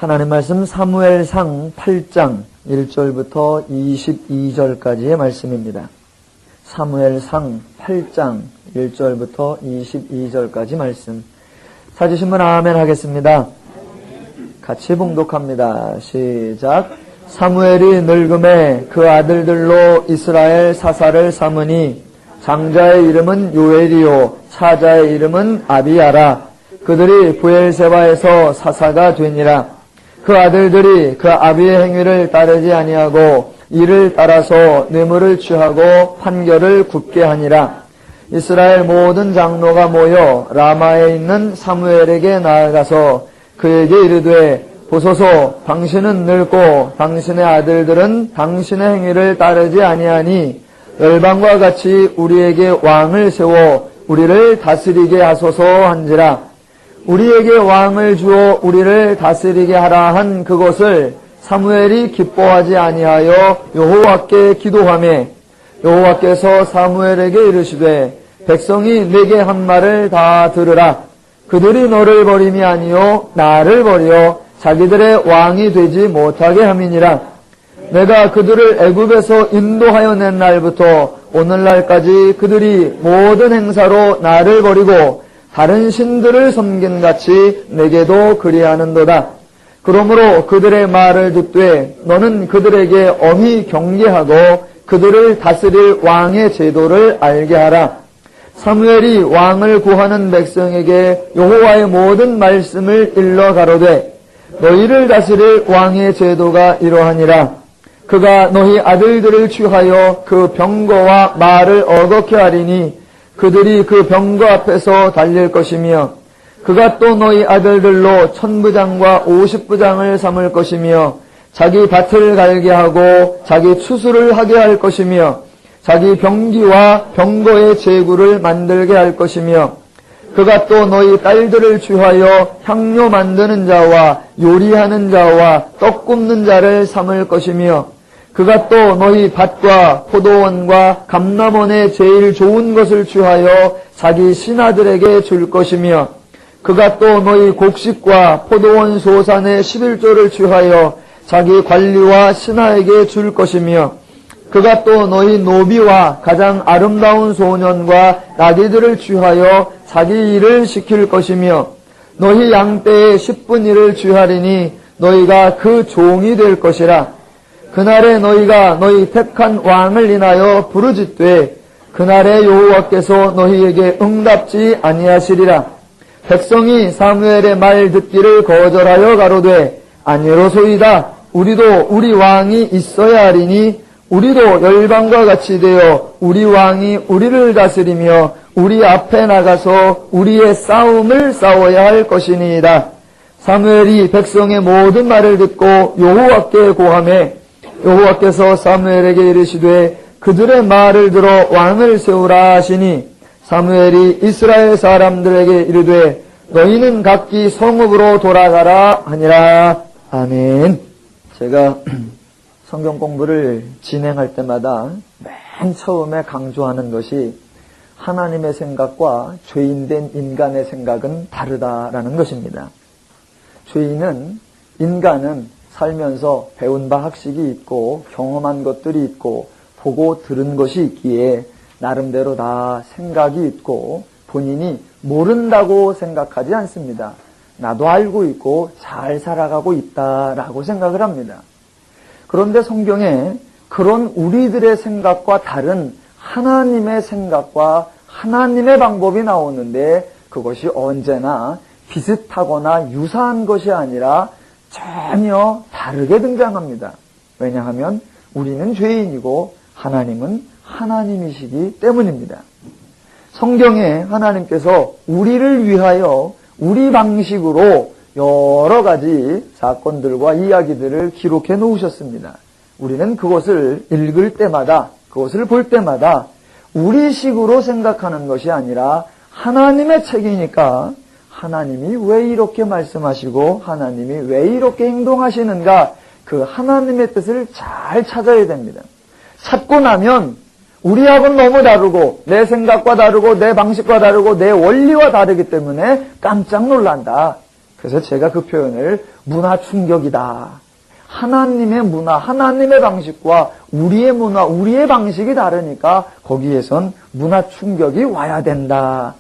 하나님 말씀 사무엘상 8장 1절부터 22절까지의 말씀입니다. 사무엘상 8장 1절부터 22절까지 말씀. 찾으신 분 아멘 하겠습니다. 같이 봉독합니다. 시작. 사무엘이 늙음에 그 아들들로 이스라엘 사사를 삼으니 장자의 이름은 요엘이요 차자의 이름은 아비야라. 그들이 브엘세바에서 사사가 되니라. 그 아들들이 그 아비의 행위를 따르지 아니하고 이를 따라서 뇌물을 취하고 판결을 굽게 하니라. 이스라엘 모든 장로가 모여 라마에 있는 사무엘에게 나아가서 그에게 이르되 보소서 당신은 늙고 당신의 아들들은 당신의 행위를 따르지 아니하니 열방과 같이 우리에게 왕을 세워 우리를 다스리게 하소서 한지라. 우리에게 왕을 주어 우리를 다스리게 하라 한 그것을 사무엘이 기뻐하지 아니하여 여호와께 기도하매 여호와께서 사무엘에게 이르시되 백성이 내게 한 말을 다 들으라. 그들이 너를 버림이 아니요 나를 버려 자기들의 왕이 되지 못하게 함이니라. 내가 그들을 애굽에서 인도하여 낸 날부터 오늘날까지 그들이 모든 행사로 나를 버리고 다른 신들을 섬긴같이 내게도 그리하는도다. 그러므로 그들의 말을 듣되 너는 그들에게 엄히 경계하고 그들을 다스릴 왕의 제도를 알게 하라. 사무엘이 왕을 구하는 백성에게 여호와의 모든 말씀을 일러 가로되 너희를 다스릴 왕의 제도가 이러하니라. 그가 너희 아들들을 취하여 그 병거와 말을 어겁게 하리니 그들이 그 병거 앞에서 달릴 것이며 그가 또 너희 아들들로 1000부장과 50부장을 삼을 것이며 자기 밭을 갈게 하고 자기 추수를 하게 할 것이며 자기 병기와 병거의 제구를 만들게 할 것이며 그가 또 너희 딸들을 취하여 향료 만드는 자와 요리하는 자와 떡 굽는 자를 삼을 것이며 그가 또 너희 밭과 포도원과 감람원의 제일 좋은 것을 취하여 자기 신하들에게 줄 것이며 그가 또 너희 곡식과 포도원 소산의 11조를 취하여 자기 관리와 신하에게 줄 것이며 그가 또 너희 노비와 가장 아름다운 소년과 나귀들을 취하여 자기 일을 시킬 것이며 너희 양떼의 10분 1을 취하리니 너희가 그 종이 될 것이라. 그날에 너희가 너희 택한 왕을 인하여 부르짖되 그날에 여호와께서 너희에게 응답지 아니하시리라. 백성이 사무엘의 말 듣기를 거절하여 가로되 아니로소이다. 우리도 우리 왕이 있어야 하리니 우리도 열방과 같이 되어 우리 왕이 우리를 다스리며 우리 앞에 나가서 우리의 싸움을 싸워야 할 것이니이다. 사무엘이 백성의 모든 말을 듣고 여호와께 고하매 여호와께서 사무엘에게 이르시되 그들의 말을 들어 왕을 세우라 하시니 사무엘이 이스라엘 사람들에게 이르되 너희는 각기 성읍으로 돌아가라 하니라. 아멘. 제가 성경 공부를 진행할 때마다 맨 처음에 강조하는 것이 하나님의 생각과 죄인된 인간의 생각은 다르다라는 것입니다. 인간은 살면서 배운 바 학식이 있고 경험한 것들이 있고 보고 들은 것이 있기에 나름대로 다 생각이 있고 본인이 모른다고 생각하지 않습니다. 나도 알고 있고 잘 살아가고 있다라고 생각을 합니다. 그런데 성경에 그런 우리들의 생각과 다른 하나님의 생각과 하나님의 방법이 나오는데 그것이 언제나 비슷하거나 유사한 것이 아니라 전혀 다르게 등장합니다. 왜냐하면 우리는 죄인이고 하나님은 하나님이시기 때문입니다. 성경에 하나님께서 우리를 위하여 우리 방식으로 여러 가지 사건들과 이야기들을 기록해 놓으셨습니다. 우리는 그것을 읽을 때마다 그것을 볼 때마다 우리식으로 생각하는 것이 아니라 하나님의 책이니까 하나님이 왜 이렇게 말씀하시고 하나님이 왜 이렇게 행동하시는가 그 하나님의 뜻을 잘 찾아야 됩니다. 찾고 나면 우리하고는 너무 다르고 내 생각과 다르고 내 방식과 다르고 내 원리와 다르기 때문에 깜짝 놀란다. 그래서 제가 그 표현을 문화 충격이다. 하나님의 문화, 하나님의 방식과 우리의 문화, 우리의 방식이 다르니까 거기에선 문화 충격이 와야 된다.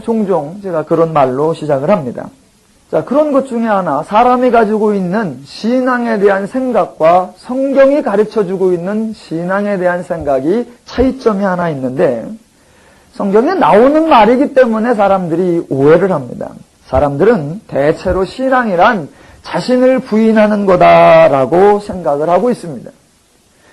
종종 제가 그런 말로 시작을 합니다. 자, 그런 것 중에 하나, 사람이 가지고 있는 신앙에 대한 생각과 성경이 가르쳐주고 있는 신앙에 대한 생각이 차이점이 하나 있는데, 성경에 나오는 말이기 때문에 사람들이 오해를 합니다. 사람들은 대체로 신앙이란 자신을 부인하는 거다라고 생각을 하고 있습니다.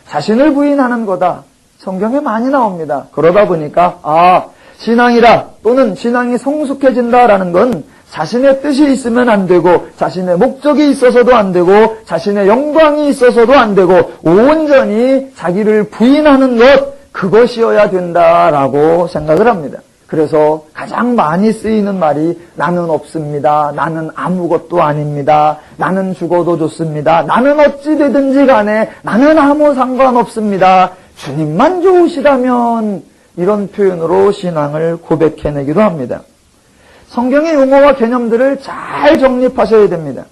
자신을 부인하는 거다. 성경에 많이 나옵니다. 그러다 보니까 신앙이라 또는 신앙이 성숙해진다라는 건 자신의 뜻이 있으면 안 되고 자신의 목적이 있어서도 안 되고 자신의 영광이 있어서도 안 되고 온전히 자기를 부인하는 것, 그것이어야 된다라고 생각을 합니다. 그래서 가장 많이 쓰이는 말이 나는 없습니다. 나는 아무것도 아닙니다. 나는 죽어도 좋습니다. 나는 어찌 되든지 간에 나는 아무 상관없습니다. 주님만 좋으시다면, 이런 표현으로 신앙을 고백해내기도 합니다. 성경의 용어와 개념들을 잘 정립하셔야 됩니다.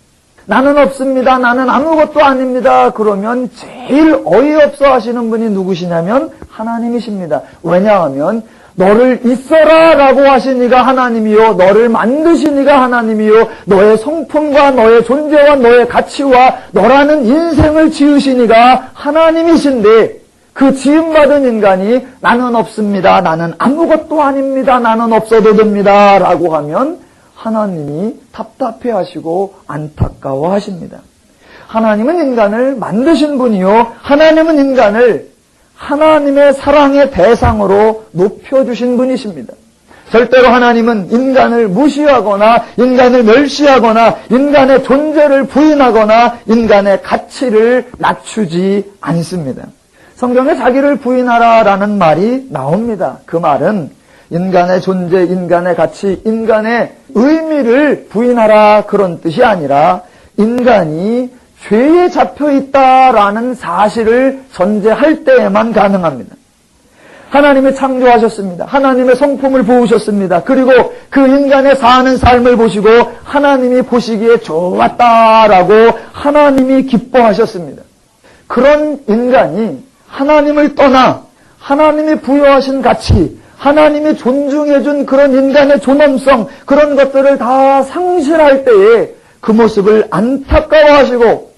나는 없습니다. 나는 아무것도 아닙니다. 그러면 제일 어이없어 하시는 분이 누구시냐면 하나님이십니다. 왜냐하면 너를 있어라 라고 하신 이가 하나님이요, 너를 만드신 이가 하나님이요, 너의 성품과 너의 존재와 너의 가치와 너라는 인생을 지으신 이가 하나님이신데, 그 지음받은 인간이 나는 없습니다, 나는 아무것도 아닙니다, 나는 없어도 됩니다 라고 하면 하나님이 답답해하시고 안타까워하십니다. 하나님은 인간을 만드신 분이요, 하나님은 인간을 하나님의 사랑의 대상으로 높여주신 분이십니다. 절대로 하나님은 인간을 무시하거나 인간을 멸시하거나 인간의 존재를 부인하거나 인간의 가치를 낮추지 않습니다. 성경에 자기를 부인하라라는 말이 나옵니다. 그 말은 인간의 존재, 인간의 가치, 인간의 의미를 부인하라 그런 뜻이 아니라 인간이 죄에 잡혀있다라는 사실을 전제할 때에만 가능합니다. 하나님이 창조하셨습니다. 하나님의 성품을 보우셨습니다. 그리고 그 인간의 사는 삶을 보시고 하나님이 보시기에 좋았다라고 하나님이 기뻐하셨습니다. 그런 인간이 하나님을 떠나 하나님이 부여하신 가치, 하나님이 존중해준 그런 인간의 존엄성, 그런 것들을 다 상실할 때에 그 모습을 안타까워하시고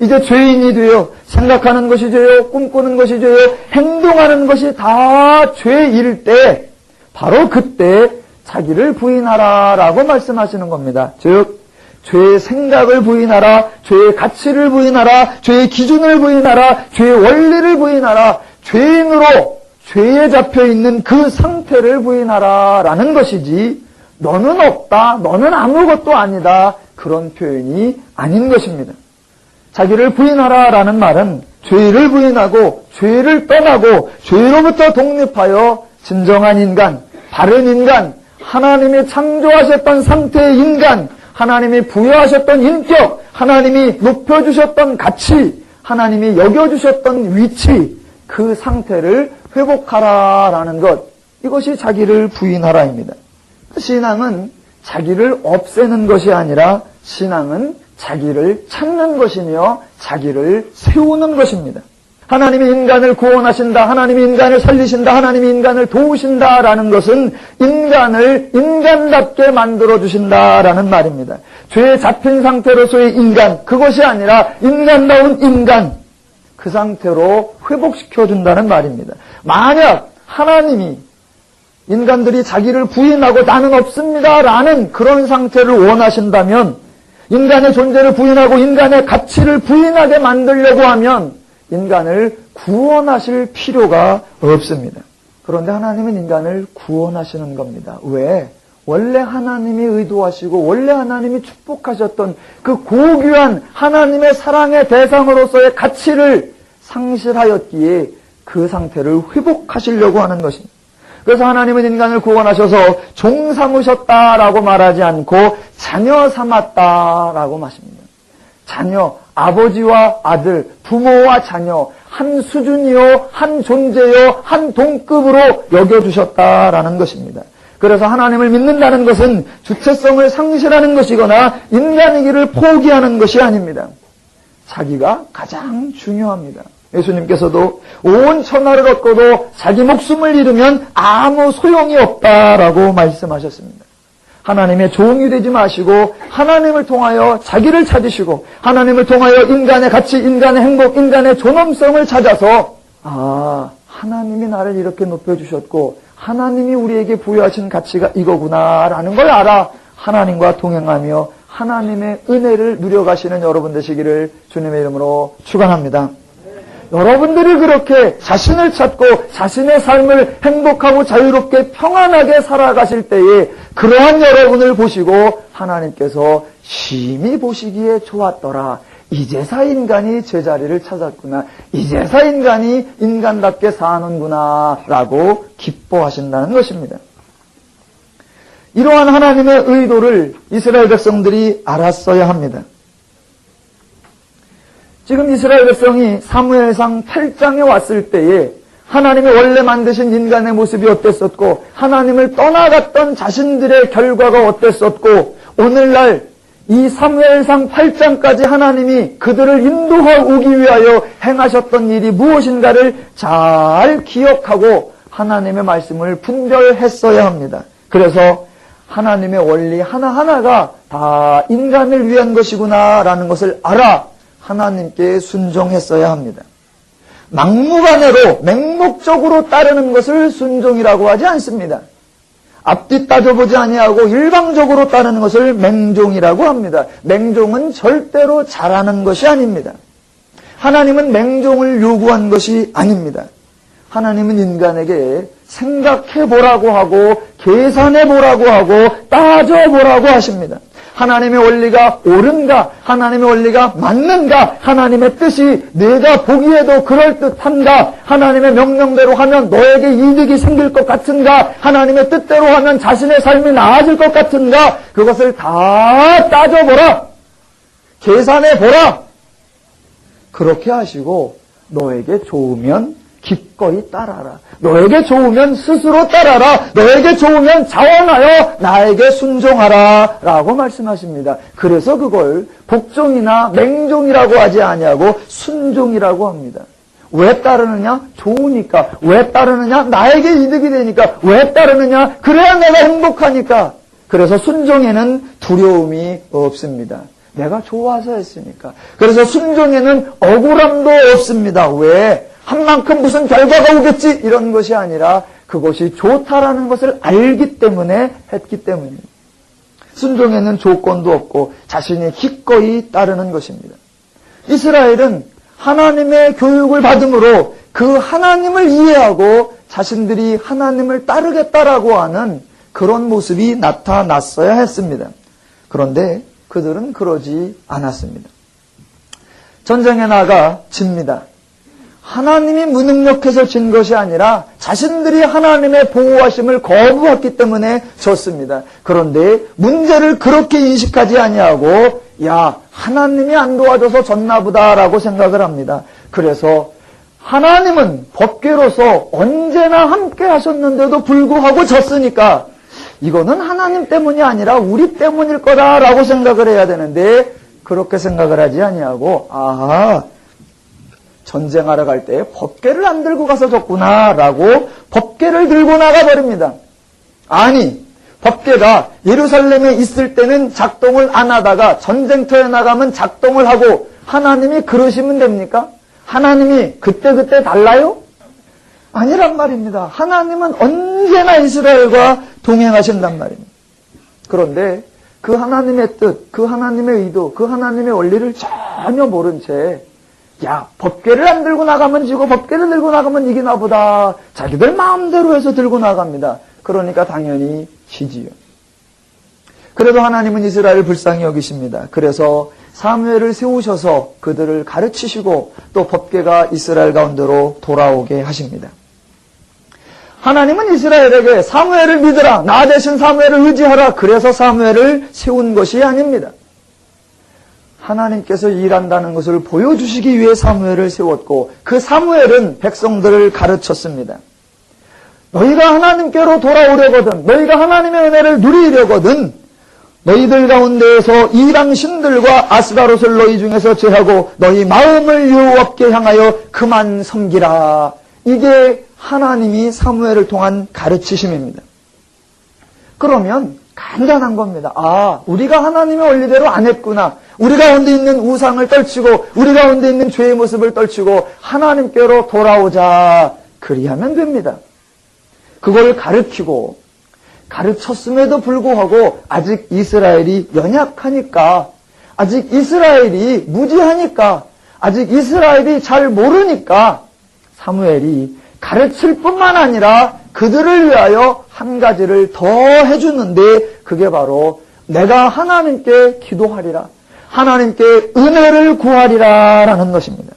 이제 죄인이 되어 생각하는 것이 죄요, 꿈꾸는 것이 죄요, 행동하는 것이 다 죄일 때 바로 그때 자기를 부인하라라고 말씀하시는 겁니다. 즉 죄의 생각을 부인하라, 죄의 가치를 부인하라, 죄의 기준을 부인하라, 죄의 원리를 부인하라, 죄인으로 죄에 잡혀있는 그 상태를 부인하라라는 것이지 너는 없다, 너는 아무것도 아니다 그런 표현이 아닌 것입니다. 자기를 부인하라라는 말은 죄를 부인하고 죄를 떠나고 죄로부터 독립하여 진정한 인간, 바른 인간, 하나님이 창조하셨던 상태의 인간, 하나님이 부여하셨던 인격, 하나님이 높여주셨던 가치, 하나님이 여겨주셨던 위치, 그 상태를 회복하라라는 것, 이것이 자기를 부인하라입니다. 신앙은 자기를 없애는 것이 아니라 신앙은 자기를 찾는 것이며 자기를 세우는 것입니다. 하나님이 인간을 구원하신다, 하나님이 인간을 살리신다, 하나님이 인간을 도우신다라는 것은 인간을 인간답게 만들어주신다라는 말입니다. 죄에 잡힌 상태로서의 인간, 그것이 아니라 인간다운 인간, 그 상태로 회복시켜준다는 말입니다. 만약 하나님이 인간들이 자기를 부인하고 나는 없습니다라는 그런 상태를 원하신다면, 인간의 존재를 부인하고 인간의 가치를 부인하게 만들려고 하면 인간을 구원하실 필요가 없습니다. 그런데 하나님은 인간을 구원하시는 겁니다. 왜? 원래 하나님이 의도하시고 원래 하나님이 축복하셨던 그 고귀한 하나님의 사랑의 대상으로서의 가치를 상실하였기에 그 상태를 회복하시려고 하는 것입니다. 그래서 하나님은 인간을 구원하셔서 종 삼으셨다라고 말하지 않고 자녀 삼았다라고 말씀합니다. 자녀, 아버지와 아들, 부모와 자녀, 한 수준이요, 한 존재요, 한 동급으로 여겨주셨다라는 것입니다. 그래서 하나님을 믿는다는 것은 주체성을 상실하는 것이거나 인간이기를 포기하는 것이 아닙니다. 자기가 가장 중요합니다. 예수님께서도 온 천하를 얻고도 자기 목숨을 잃으면 아무 소용이 없다라고 말씀하셨습니다. 하나님의 종이 되지 마시고 하나님을 통하여 자기를 찾으시고 하나님을 통하여 인간의 가치, 인간의 행복, 인간의 존엄성을 찾아서 하나님이 나를 이렇게 높여주셨고 하나님이 우리에게 부여하신 가치가 이거구나라는 걸 알아 하나님과 동행하며 하나님의 은혜를 누려가시는 여러분 되시기를 주님의 이름으로 축원합니다. 여러분들이 그렇게 자신을 찾고 자신의 삶을 행복하고 자유롭게 평안하게 살아가실 때에 그러한 여러분을 보시고 하나님께서 심히 보시기에 좋았더라. 이제서 인간이 제자리를 찾았구나. 이제서 인간이 인간답게 사는구나 라고 기뻐하신다는 것입니다. 이러한 하나님의 의도를 이스라엘 백성들이 알았어야 합니다. 지금 이스라엘 백성이 사무엘상 8장에 왔을 때에 하나님이 원래 만드신 인간의 모습이 어땠었고 하나님을 떠나갔던 자신들의 결과가 어땠었고 오늘날 이 사무엘상 8장까지 하나님이 그들을 인도하기 위하여 행하셨던 일이 무엇인가를 잘 기억하고 하나님의 말씀을 분별했어야 합니다. 그래서 하나님의 원리 하나하나가 다 인간을 위한 것이구나라는 것을 알아 하나님께 순종했어야 합니다. 막무가내로 맹목적으로 따르는 것을 순종이라고 하지 않습니다. 앞뒤 따져보지 아니하고 일방적으로 따르는 것을 맹종이라고 합니다. 맹종은 절대로 잘하는 것이 아닙니다. 하나님은 맹종을 요구한 것이 아닙니다. 하나님은 인간에게 생각해보라고 하고 계산해보라고 하고 따져보라고 하십니다. 하나님의 원리가 옳은가? 하나님의 원리가 맞는가? 하나님의 뜻이 내가 보기에도 그럴듯한가? 하나님의 명령대로 하면 너에게 이득이 생길 것 같은가? 하나님의 뜻대로 하면 자신의 삶이 나아질 것 같은가? 그것을 다 따져보라. 계산해보라. 그렇게 하시고 너에게 좋으면 기꺼이 따라라. 너에게 좋으면 스스로 따라라. 너에게 좋으면 자원하여 나에게 순종하라 라고 말씀하십니다. 그래서 그걸 복종이나 맹종이라고 하지 아니하고 순종이라고 합니다. 왜 따르느냐? 좋으니까. 왜 따르느냐? 나에게 이득이 되니까. 왜 따르느냐? 그래야 내가 행복하니까. 그래서 순종에는 두려움이 없습니다. 내가 좋아서 했으니까. 그래서 순종에는 억울함도 없습니다. 왜? 한 만큼 무슨 결과가 오겠지 이런 것이 아니라 그것이 좋다라는 것을 알기 때문에 했기 때문입니다. 순종에는 조건도 없고 자신이 기꺼이 따르는 것입니다. 이스라엘은 하나님의 교육을 받음으로 그 하나님을 이해하고 자신들이 하나님을 따르겠다라고 하는 그런 모습이 나타났어야 했습니다. 그런데 그들은 그러지 않았습니다. 전쟁에 나가 집니다. 하나님이 무능력해서 진 것이 아니라 자신들이 하나님의 보호하심을 거부했기 때문에 졌습니다. 그런데 문제를 그렇게 인식하지 아니하고 하나님이 안 도와줘서 졌나 보다라고 생각을 합니다. 그래서 하나님은 법궤로서 언제나 함께 하셨는데도 불구하고 졌으니까 이거는 하나님 때문이 아니라 우리 때문일 거다라고 생각을 해야 되는데 그렇게 생각을 하지 아니하고 전쟁하러 갈 때 법궤를 안 들고 가서 졌구나라고 법궤를 들고 나가버립니다. 아니, 법궤가 예루살렘에 있을 때는 작동을 안 하다가 전쟁터에 나가면 작동을 하고 하나님이 그러시면 됩니까? 하나님이 그때그때 달라요? 아니란 말입니다. 하나님은 언제나 이스라엘과 동행하신단 말입니다. 그런데 그 하나님의 뜻, 그 하나님의 의도, 그 하나님의 원리를 전혀 모른 채 법궤를 안 들고 나가면 지고 법궤를 들고 나가면 이기나 보다. 자기들 마음대로 해서 들고 나갑니다. 그러니까 당연히 지지요. 그래도 하나님은 이스라엘을 불쌍히 여기십니다. 그래서 사무엘을 세우셔서 그들을 가르치시고 또 법궤가 이스라엘 가운데로 돌아오게 하십니다. 하나님은 이스라엘에게 사무엘을 믿으라. 나 대신 사무엘을 의지하라. 그래서 사무엘을 세운 것이 아닙니다. 하나님께서 일한다는 것을 보여주시기 위해 사무엘을 세웠고 그 사무엘은 백성들을 가르쳤습니다. 너희가 하나님께로 돌아오려거든, 너희가 하나님의 은혜를 누리려거든, 너희들 가운데에서 이방 신들과 아스다롯을 너희 중에서 제하고 너희 마음을 여호와께 향하여 그만 섬기라. 이게 하나님이 사무엘을 통한 가르치심입니다. 그러면 간단한 겁니다. 아, 우리가 하나님의 원리대로 안 했구나. 우리 가운데 있는 우상을 떨치고 우리 가운데 있는 죄의 모습을 떨치고 하나님께로 돌아오자. 그리하면 됩니다. 그걸 가르쳤음에도 불구하고 아직 이스라엘이 연약하니까, 아직 이스라엘이 무지하니까, 아직 이스라엘이 잘 모르니까 사무엘이 가르칠 뿐만 아니라 그들을 위하여 한 가지를 더 해주는데, 그게 바로 내가 하나님께 기도하리라, 하나님께 은혜를 구하리라 라는 것입니다.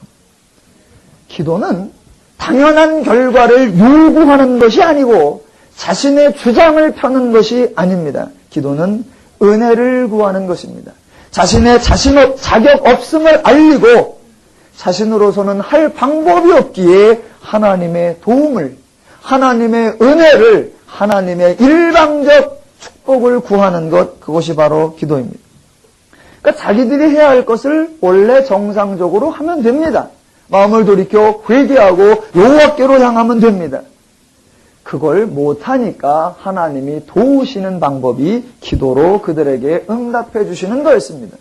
기도는 당연한 결과를 요구하는 것이 아니고 자신의 주장을 펴는 것이 아닙니다. 기도는 은혜를 구하는 것입니다. 자신의 자격 없음을 알리고 자신으로서는 할 방법이 없기에 하나님의 도움을, 하나님의 은혜를, 하나님의 일방적 축복을 구하는 것, 그것이 바로 기도입니다. 그러니까 자기들이 해야 할 것을 원래 정상적으로 하면 됩니다. 마음을 돌이켜 회개하고 여호와께로 향하면 됩니다. 그걸 못하니까 하나님이 도우시는 방법이 기도로 그들에게 응답해 주시는 거였습니다.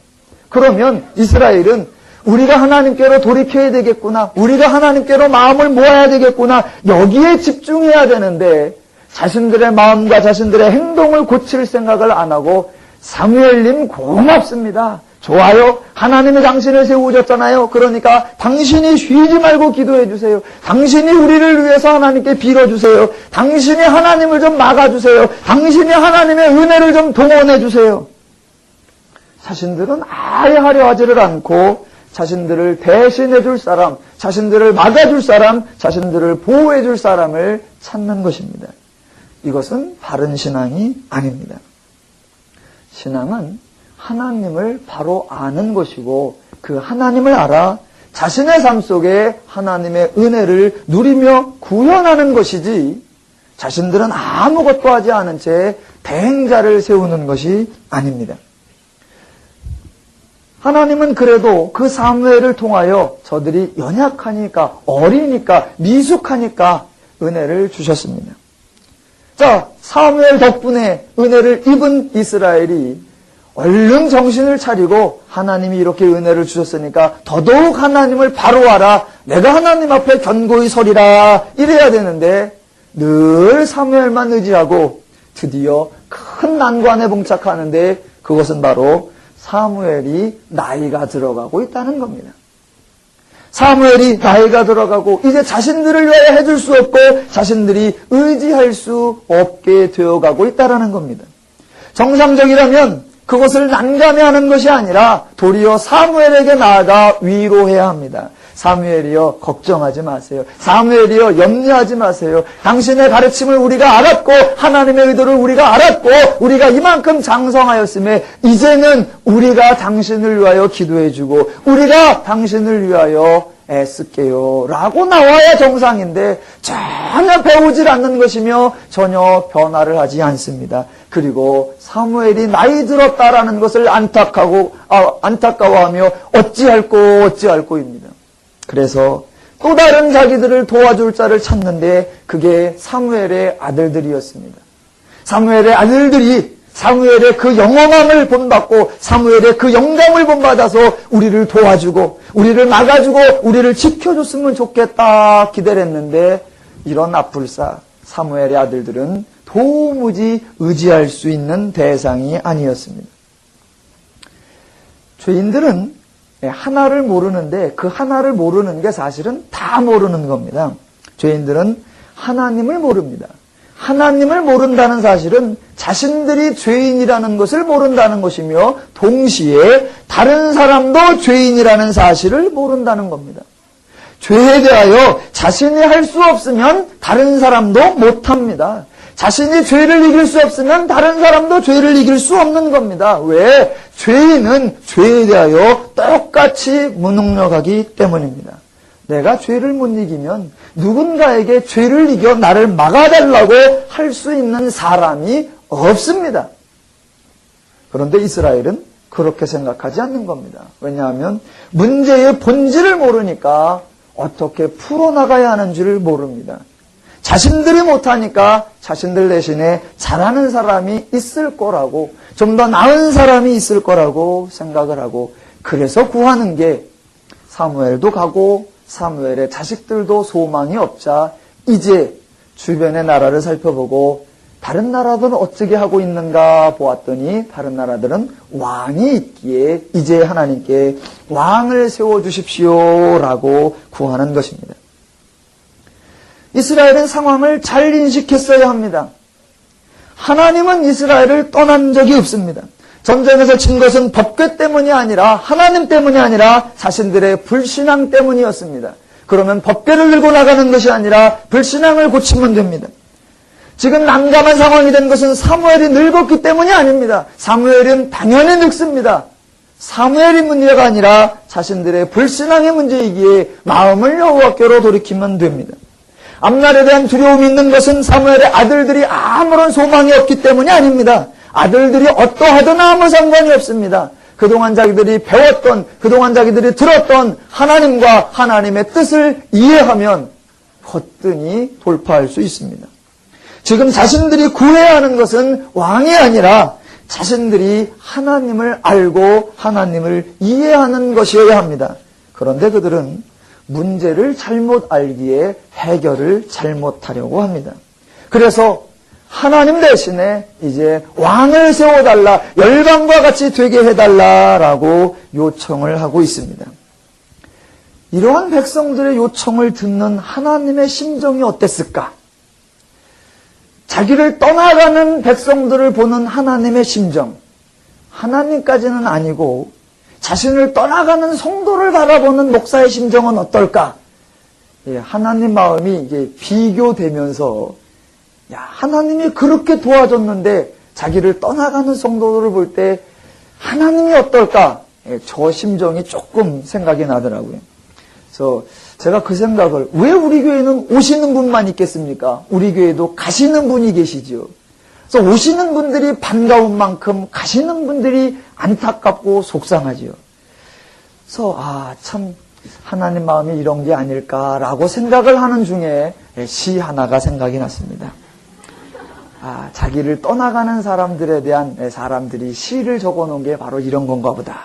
그러면 이스라엘은 우리가 하나님께로 돌이켜야 되겠구나, 우리가 하나님께로 마음을 모아야 되겠구나, 여기에 집중해야 되는데 자신들의 마음과 자신들의 행동을 고칠 생각을 안 하고, 사무엘님 고맙습니다, 좋아요, 하나님이 당신을 세우셨잖아요, 그러니까 당신이 쉬지 말고 기도해 주세요, 당신이 우리를 위해서 하나님께 빌어주세요, 당신이 하나님을 좀 막아주세요, 당신이 하나님의 은혜를 좀 동원해 주세요. 자신들은 아예 하려 하지를 않고 자신들을 대신해 줄 사람, 자신들을 막아줄 사람, 자신들을 보호해 줄 사람을 찾는 것입니다. 이것은 바른 신앙이 아닙니다. 신앙은 하나님을 바로 아는 것이고, 그 하나님을 알아 자신의 삶 속에 하나님의 은혜를 누리며 구현하는 것이지, 자신들은 아무것도 하지 않은 채 대행자를 세우는 것이 아닙니다. 하나님은 그래도 그 사무엘을 통하여 저들이 연약하니까, 어리니까, 미숙하니까 은혜를 주셨습니다. 자, 사무엘 덕분에 은혜를 입은 이스라엘이 얼른 정신을 차리고, 하나님이 이렇게 은혜를 주셨으니까 더더욱 하나님을 바로 알아, 내가 하나님 앞에 견고히 서리라, 이래야 되는데 늘 사무엘만 의지하고 드디어 큰 난관에 봉착하는데, 그것은 바로 사무엘이 나이가 들어가고 있다는 겁니다. 사무엘이 나이가 들어가고 이제 자신들을 위하여 해줄 수 없고 자신들이 의지할 수 없게 되어가고 있다는 겁니다. 정상적이라면 그것을 난감해하는 것이 아니라 도리어 사무엘에게 나아가 위로해야 합니다. 사무엘이여, 걱정하지 마세요. 사무엘이여, 염려하지 마세요. 당신의 가르침을 우리가 알았고 하나님의 의도를 우리가 알았고 우리가 이만큼 장성하였음에 이제는 우리가 당신을 위하여 기도해주고 우리가 당신을 위하여 애쓸게요 라고 나와야 정상인데, 전혀 배우질 않는 것이며 전혀 변화를 하지 않습니다. 그리고 사무엘이 나이 들었다라는 것을 안타까워하며 어찌할꼬입니다. 그래서 또 다른 자기들을 도와줄 자를 찾는데 그게 사무엘의 아들들이었습니다. 사무엘의 아들들이 사무엘의 그 영험함을 본받고 사무엘의 그 영감을 본받아서 우리를 도와주고 우리를 막아주고 우리를 지켜줬으면 좋겠다 기대를 했는데, 이런 앞불사 사무엘의 아들들은 도무지 의지할 수 있는 대상이 아니었습니다. 죄인들은 하나를 모르는데 그 하나를 모르는 게 사실은 다 모르는 겁니다. 죄인들은 하나님을 모릅니다. 하나님을 모른다는 사실은 자신들이 죄인이라는 것을 모른다는 것이며 동시에 다른 사람도 죄인이라는 사실을 모른다는 겁니다. 죄에 대하여 자신이 할 수 없으면 다른 사람도 못합니다. 자신이 죄를 이길 수 없으면 다른 사람도 죄를 이길 수 없는 겁니다. 왜? 죄인은 죄에 대하여 똑같이 무능력하기 때문입니다. 내가 죄를 못 이기면 누군가에게 죄를 이겨 나를 막아달라고 할 수 있는 사람이 없습니다. 그런데 이스라엘은 그렇게 생각하지 않는 겁니다. 왜냐하면 문제의 본질을 모르니까 어떻게 풀어나가야 하는지를 모릅니다. 자신들이 못하니까 자신들 대신에 잘하는 사람이 있을 거라고, 좀 더 나은 사람이 있을 거라고 생각을 하고, 그래서 구하는 게 사무엘도 가고 사무엘의 자식들도 소망이 없자 이제 주변의 나라를 살펴보고 다른 나라들은 어떻게 하고 있는가 보았더니 다른 나라들은 왕이 있기에 이제 하나님께 왕을 세워주십시오라고 구하는 것입니다. 이스라엘은 상황을 잘 인식했어야 합니다. 하나님은 이스라엘을 떠난 적이 없습니다. 전쟁에서 진 것은 법궤 때문이 아니라 하나님 때문이 아니라 자신들의 불신앙 때문이었습니다. 그러면 법궤를 들고 나가는 것이 아니라 불신앙을 고치면 됩니다. 지금 난감한 상황이 된 것은 사무엘이 늙었기 때문이 아닙니다. 사무엘은 당연히 늙습니다. 사무엘이 문제가 아니라 자신들의 불신앙의 문제이기에 마음을 여호와께로 돌이키면 됩니다. 앞날에 대한 두려움이 있는 것은 사무엘의 아들들이 아무런 소망이 없기 때문이 아닙니다. 아들들이 어떠하든 아무 상관이 없습니다. 그동안 자기들이 배웠던, 그동안 자기들이 들었던 하나님과 하나님의 뜻을 이해하면 거뜬히 돌파할 수 있습니다. 지금 자신들이 구해야 하는 것은 왕이 아니라 자신들이 하나님을 알고 하나님을 이해하는 것이어야 합니다. 그런데 그들은 문제를 잘못 알기에 해결을 잘못하려고 합니다. 그래서 하나님 대신에 이제 왕을 세워달라, 열방과 같이 되게 해달라라고 요청을 하고 있습니다. 이러한 백성들의 요청을 듣는 하나님의 심정이 어땠을까? 자기를 떠나가는 백성들을 보는 하나님의 심정, 하나님까지는 아니고 자신을 떠나가는 성도를 바라보는 목사의 심정은 어떨까? 하나님 마음이 이게 비교되면서, 야, 하나님이 그렇게 도와줬는데 자기를 떠나가는 성도들을 볼 때 하나님이 어떨까? 저 심정이 조금 생각이 나더라고요. 그래서 제가 그 생각을, 왜 우리 교회는 오시는 분만 있겠습니까? 우리 교회도 가시는 분이 계시죠. 그래서 오시는 분들이 반가운 만큼 가시는 분들이 안타깝고 속상하지요. 그래서 참 하나님 마음이 이런 게 아닐까라고 생각을 하는 중에 시 하나가 생각이 났습니다. 자기를 떠나가는 사람들에 대한 사람들이 시를 적어놓은 게 바로 이런 건가 보다.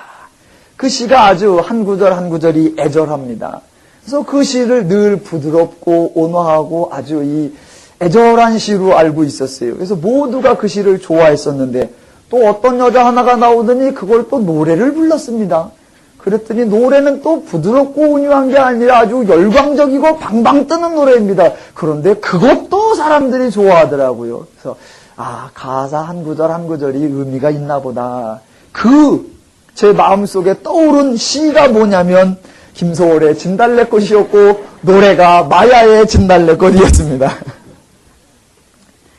그 시가 아주 한 구절 한 구절이 애절합니다. 그래서 그 시를 늘 부드럽고 온화하고 아주 이 애절한 시로 알고 있었어요. 그래서 모두가 그 시를 좋아했었는데 또 어떤 여자 하나가 나오더니 그걸 또 노래를 불렀습니다. 그랬더니 노래는 또 부드럽고 온유한 게 아니라 아주 열광적이고 방방 뜨는 노래입니다. 그런데 그것도 사람들이 좋아하더라고요. 그래서 가사 한 구절 한 구절이 의미가 있나 보다. 제 마음속에 떠오른 시가 뭐냐면 김소월의 진달래꽃이었고 노래가 마야의 진달래꽃이었습니다.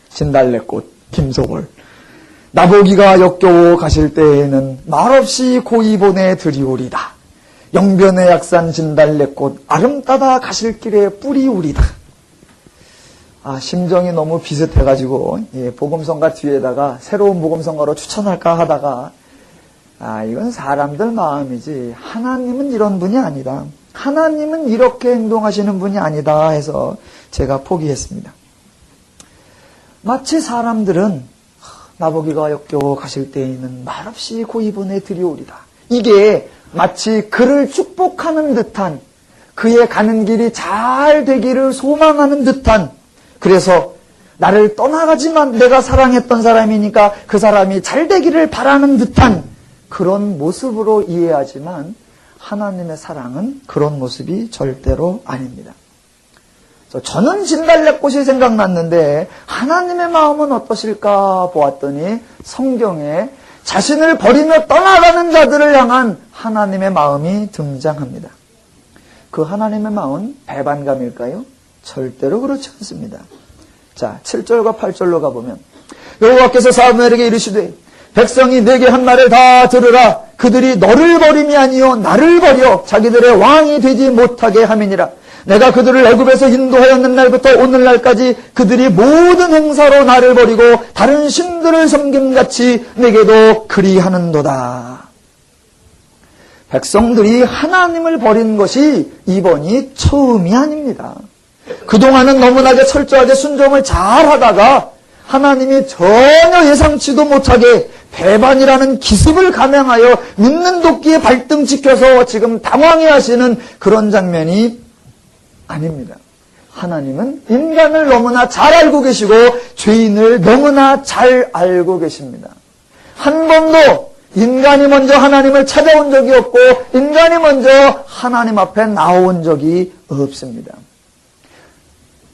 진달래꽃, 김소월. 나보기가 역겨워 가실 때에는 말없이 고이 보내 드리오리다. 영변의 약산 진달래꽃 아름따다 가실 길에 뿌리오리다. 심정이 너무 비슷해가지고 복음성가 뒤에다가 새로운 복음성가로 추천할까 하다가 이건 사람들 마음이지 하나님은 이런 분이 아니다. 하나님은 이렇게 행동하시는 분이 아니다 해서 제가 포기했습니다. 마치 사람들은 나보기가 역겨워 가실 때에는 말없이 고이 보내 드리오리다. 이게 마치 그를 축복하는 듯한, 그의 가는 길이 잘 되기를 소망하는 듯한, 그래서 나를 떠나가지만 내가 사랑했던 사람이니까 그 사람이 잘 되기를 바라는 듯한 그런 모습으로 이해하지만 하나님의 사랑은 그런 모습이 절대로 아닙니다. 저는 진달래꽃이 생각났는데 하나님의 마음은 어떠실까 보았더니 성경에 자신을 버리며 떠나가는 자들을 향한 하나님의 마음이 등장합니다. 그 하나님의 마음은 배반감일까요? 절대로 그렇지 않습니다. 자, 7절과 8절로 가보면 여호와께서 사무엘에게 이르시되 백성이 내게 한 말을 다 들으라. 그들이 너를 버림이 아니요 나를 버려 자기들의 왕이 되지 못하게 함이니라. 내가 그들을 애굽에서 인도하였는 날부터 오늘날까지 그들이 모든 행사로 나를 버리고 다른 신들을 섬김같이 내게도 그리하는도다. 백성들이 하나님을 버린 것이 이번이 처음이 아닙니다. 그동안은 너무나게 철저하게 순종을 잘하다가 하나님이 전혀 예상치도 못하게 배반이라는 기습을 감행하여 믿는 도끼에 발등지켜서 지금 당황해하시는 그런 장면이 아닙니다. 하나님은 인간을 너무나 잘 알고 계시고 죄인을 너무나 잘 알고 계십니다. 한 번도 인간이 먼저 하나님을 찾아온 적이 없고 인간이 먼저 하나님 앞에 나온 적이 없습니다.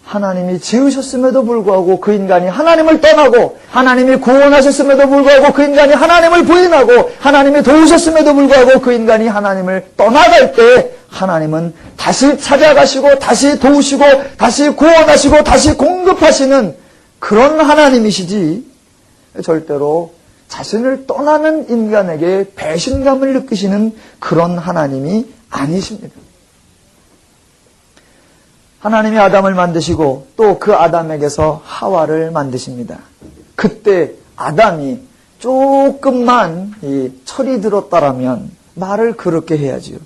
하나님이 지으셨음에도 불구하고 그 인간이 하나님을 떠나고 하나님이 구원하셨음에도 불구하고 그 인간이 하나님을 부인하고 하나님이 도우셨음에도 불구하고 그 인간이 하나님을 떠나갈 때 하나님은 다시 찾아가시고 다시 도우시고 다시 구원하시고 다시 공급하시는 그런 하나님이시지 절대로 자신을 떠나는 인간에게 배신감을 느끼시는 그런 하나님이 아니십니다. 하나님이 아담을 만드시고 또 그 아담에게서 하와를 만드십니다. 그때 아담이 조금만 철이 들었다라면 말을 그렇게 해야지요.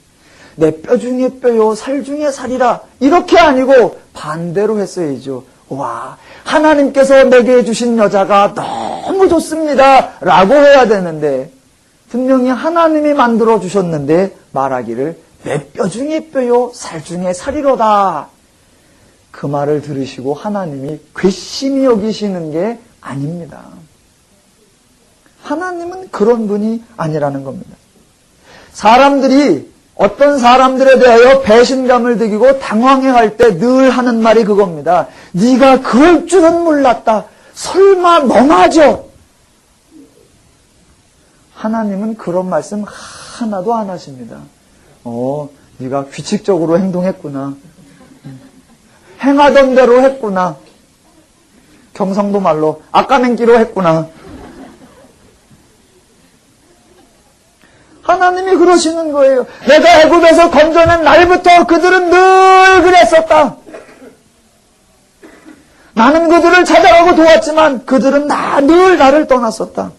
내 뼈 중에 뼈요 살 중에 살이라 이렇게 아니고 반대로 했어야죠. 와, 하나님께서 내게 주신 여자가 너무 좋습니다 라고 해야 되는데 분명히 하나님이 만들어 주셨는데 말하기를 내 뼈 중에 뼈요 살 중에 살이로다. 그 말을 들으시고 하나님이 괘씸히 여기시는 게 아닙니다. 하나님은 그런 분이 아니라는 겁니다. 사람들이 어떤 사람들에 대하여 배신감을 느끼고 당황해할 때 늘 하는 말이 그겁니다. 네가 그럴 줄은 몰랐다. 설마 너마저. 하나님은 그런 말씀 하나도 안 하십니다. 네가 규칙적으로 행동했구나. 행하던 대로 했구나. 경상도 말로 아까맨기로 했구나. 하나님이 그러시는 거예요. 내가 애굽에서 건져낸 날부터 그들은 늘 그랬었다. 나는 그들을 찾아가고 도왔지만 그들은 늘 나를 떠났었다.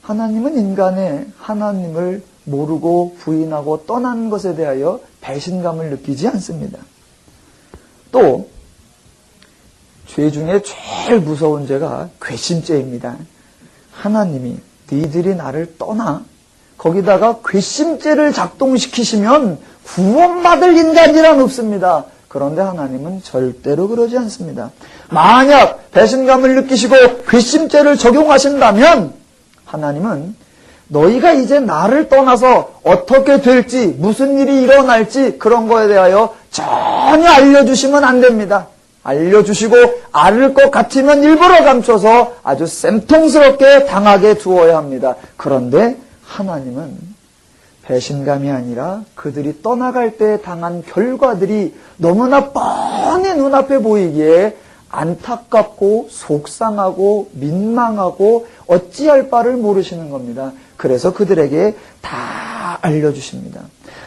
하나님은 인간의 하나님을 모르고 부인하고 떠난 것에 대하여 배신감을 느끼지 않습니다. 또 죄 중에 제일 무서운 죄가 괘씸죄입니다. 하나님이 너희들이 나를 떠나 거기다가 괘씸죄를 작동시키시면 구원받을 인간이란 없습니다. 그런데 하나님은 절대로 그러지 않습니다. 만약 배신감을 느끼시고 괘씸죄를 적용하신다면 하나님은 너희가 이제 나를 떠나서 어떻게 될지 무슨 일이 일어날지 그런 거에 대하여 전혀 알려주시면 안 됩니다. 알려주시고 알 것 같으면 일부러 감춰서 아주 쌤통스럽게 당하게 두어야 합니다. 그런데 하나님은 배신감이 아니라 그들이 떠나갈 때 당한 결과들이 너무나 뻔히 눈앞에 보이기에 안타깝고 속상하고 민망하고 어찌할 바를 모르시는 겁니다. 그래서 그들에게 다 알려주십니다.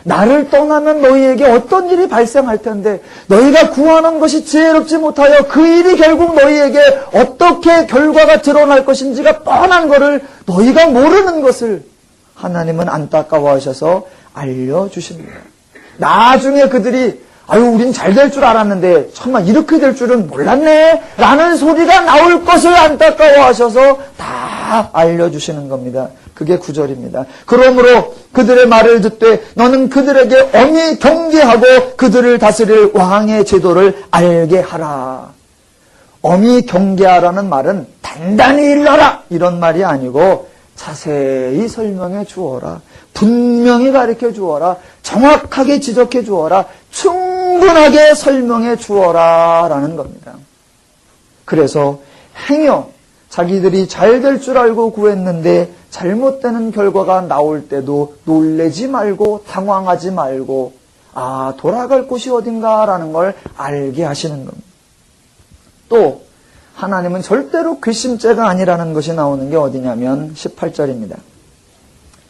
나를 떠나면 너희에게 어떤 일이 발생할 텐데 너희가 구하는 것이 지혜롭지 못하여 그 일이 결국 너희에게 어떻게 결과가 드러날 것인지가 뻔한 것을 너희가 모르는 것을 하나님은 안타까워하셔서 알려주십니다. 나중에 그들이 우린 잘 될 줄 알았는데 정말 이렇게 될 줄은 몰랐네 라는 소리가 나올 것을 안타까워하셔서 다 알려주시는 겁니다. 그게 9절입니다. 그러므로 그들의 말을 듣되 너는 그들에게 엄히 경계하고 그들을 다스릴 왕의 제도를 알게 하라. 엄히 경계하라는 말은 단단히 일러라 이런 말이 아니고 자세히 설명해 주어라. 분명히 가르쳐 주어라. 정확하게 지적해 주어라. 충분하게 설명해 주어라 라는 겁니다. 그래서 행여 자기들이 잘 될 줄 알고 구했는데 잘못되는 결과가 나올 때도 놀래지 말고 당황하지 말고 돌아갈 곳이 어딘가라는 걸 알게 하시는 겁니다. 또 하나님은 절대로 괘씸죄가 아니라는 것이 나오는 게 어디냐면 18절입니다.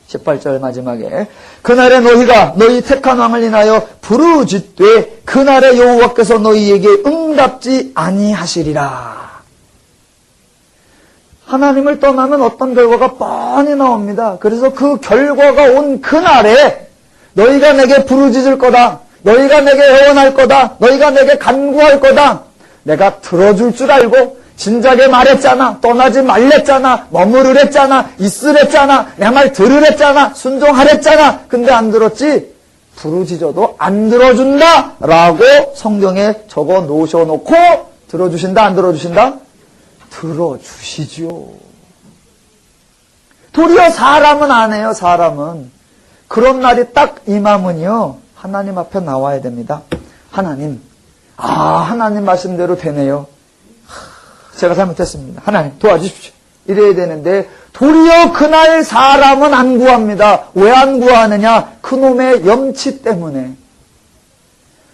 18절 마지막에 그날에 너희가 너희 택한 왕을 인하여 부르짖되 그날에 여호와께서 너희에게 응답지 아니하시리라. 하나님을 떠나면 어떤 결과가 뻔히 나옵니다. 그래서 그 결과가 온 그날에 너희가 내게 부르짖을 거다. 너희가 내게 애원할 거다. 너희가 내게 간구할 거다. 내가 들어줄 줄 알고 진작에 말했잖아. 떠나지 말랬잖아. 머무르랬잖아. 있으랬잖아. 내 말 들으랬잖아. 순종하랬잖아. 근데 안 들었지? 부르짖어도 안 들어준다 라고 성경에 적어 놓으셔놓고 들어주신다 안 들어주신다? 들어주시죠. 도리어 사람은 안 해요. 사람은. 그런 날이 딱 임하면요. 하나님 앞에 나와야 됩니다. 하나님. 하나님 말씀대로 되네요. 제가 잘못했습니다. 하나님 도와주십시오. 이래야 되는데 도리어 그날 사람은 안 구합니다. 왜 안 구하느냐? 그놈의 염치 때문에.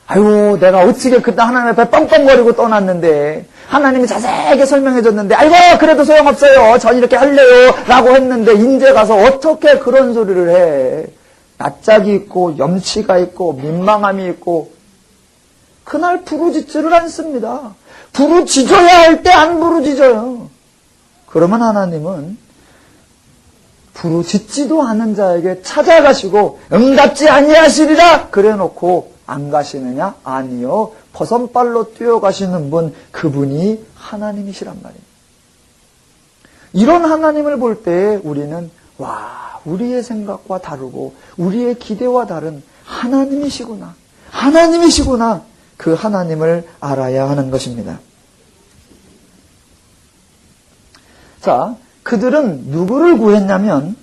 아유 내가 어떻게 그때 하나님 앞에 뻥뻥거리고 떠났는데 하나님이 자세하게 설명해 줬는데 아이고 그래도 소용없어요. 전 이렇게 할래요 라고 했는데 인제 가서 어떻게 그런 소리를 해. 낯짝이 있고 염치가 있고 민망함이 있고 그날 부르짖지를 않습니다. 부르짖어야 할 때 안 부르짖어요. 그러면 하나님은 부르짖지도 않은 자에게 찾아가시고 응답지 아니하시리라 그래놓고 안 가시느냐? 아니요. 버선발로 뛰어가시는 분 그분이 하나님이시란 말이에요. 이런 하나님을 볼 때 우리는 우리의 생각과 다르고 우리의 기대와 다른 하나님이시구나. 하나님이시구나. 그 하나님을 알아야 하는 것입니다. 자, 그들은 누구를 구했냐면